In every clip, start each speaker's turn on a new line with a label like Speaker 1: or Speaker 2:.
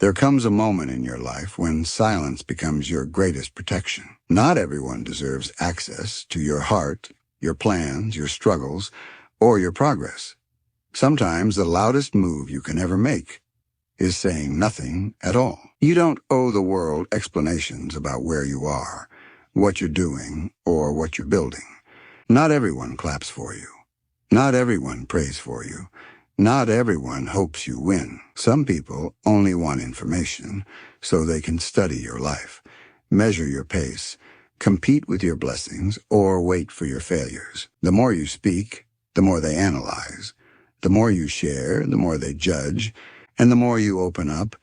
Speaker 1: There comes a moment in your life when silence becomes your greatest protection. Not everyone deserves access to your heart, your plans, your struggles, or your progress. Sometimes the loudest move you can ever make is saying nothing at all. You don't owe the world explanations about where you are, what you're doing, or what you're building. Not everyone claps for you. Not everyone prays for you. Not everyone hopes you win. Some people only want information so they can study your life, measure your pace, compete with your blessings, or wait for your failures. The more you speak, the more they analyze. The more you share, the more they judge. And the more you open up,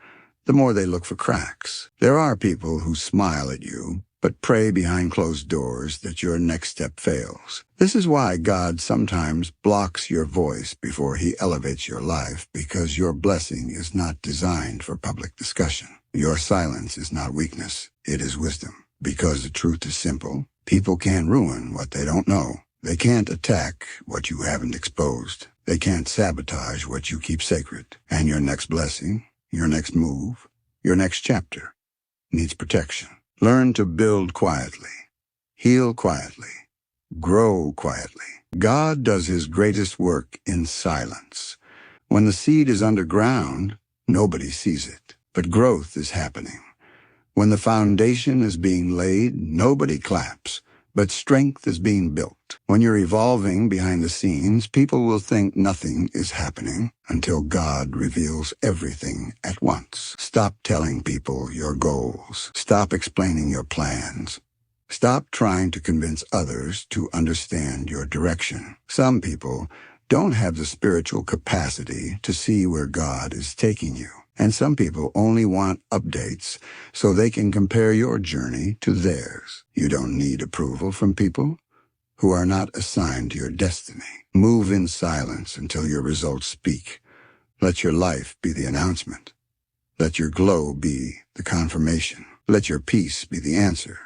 Speaker 1: the more they look for cracks. There are people who smile at you, but pray behind closed doors that your next step fails. This is why God sometimes blocks your voice before he elevates your life, because your blessing is not designed for public discussion. Your silence is not weakness, it is wisdom. Because the truth is simple, people can't ruin what they don't know. They can't attack what you haven't exposed. They can't sabotage what you keep sacred. And your next blessing, your next move, your next chapter needs protection. Learn to build quietly, heal quietly, grow quietly. God does his greatest work in silence. When the seed is underground, nobody sees it, but growth is happening. When the foundation is being laid, nobody claps, but strength is being built. When you're evolving behind the scenes, people will think nothing is happening until God reveals everything at once. Stop telling people your goals. Stop explaining your plans. Stop trying to convince others to understand your direction. Some people don't have the spiritual capacity to see where God is taking you. And some people only want updates so they can compare your journey to theirs. You don't need approval from people who are not assigned to your destiny. Move in silence until your results speak. Let your life be the announcement. Let your glow be the confirmation. Let your peace be the answer.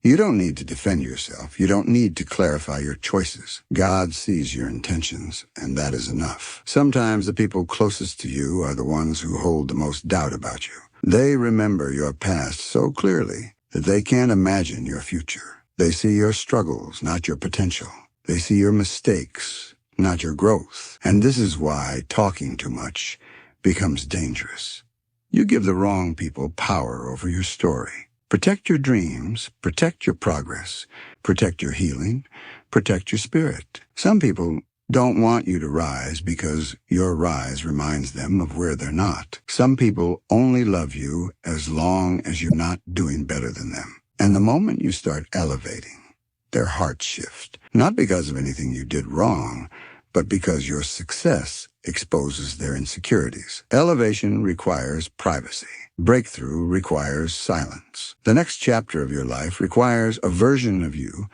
Speaker 1: You don't need to defend yourself. You don't need to clarify your choices. God sees your intentions, and that is enough. Sometimes the people closest to you are the ones who hold the most doubt about you. They remember your past so clearly that they can't imagine your future. They see your struggles, not your potential. They see your mistakes, not your growth. And this is why talking too much becomes dangerous. You give the wrong people power over your story. Protect your dreams, protect your progress, protect your healing, protect your spirit. Some people don't want you to rise because your rise reminds them of where they're not. Some people only love you as long as you're not doing better than them. And the moment you start elevating, their hearts shift. Not because of anything you did wrong, but because your success exposes their insecurities. Elevation requires privacy. Breakthrough requires silence. The next chapter of your life requires a version of you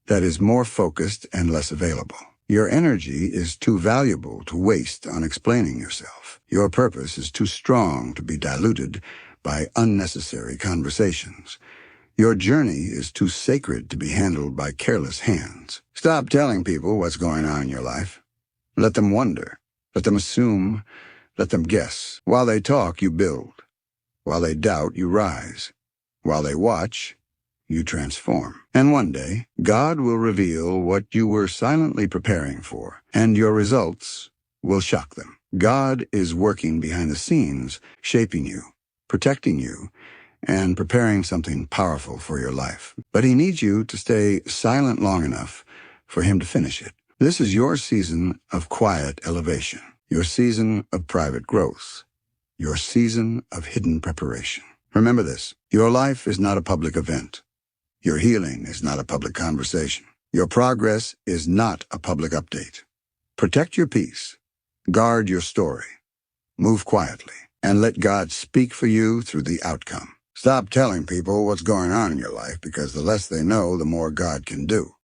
Speaker 1: that is more focused and less available. Your energy is too valuable to waste on explaining yourself. Your purpose is too strong to be diluted by unnecessary conversations. Your journey is too sacred to be handled by careless hands. Stop telling people what's going on in your life. Let them wonder. Let them assume. Let them guess. While they talk, you build. While they doubt, you rise. While they watch, you transform. And one day, God will reveal what you were silently preparing for, and your results will shock them. God is working behind the scenes, shaping you, protecting you, and preparing something powerful for your life. But he needs you to stay silent long enough for him to finish it. This is your season of quiet elevation, your season of private growth, your season of hidden preparation. Remember this, your life is not a public event. Your healing is not a public conversation. Your progress is not a public update. Protect your peace. Guard your story. Move quietly, and let God speak for you through the outcome. Stop telling people what's going on in your life, because the less they know, the more God can do.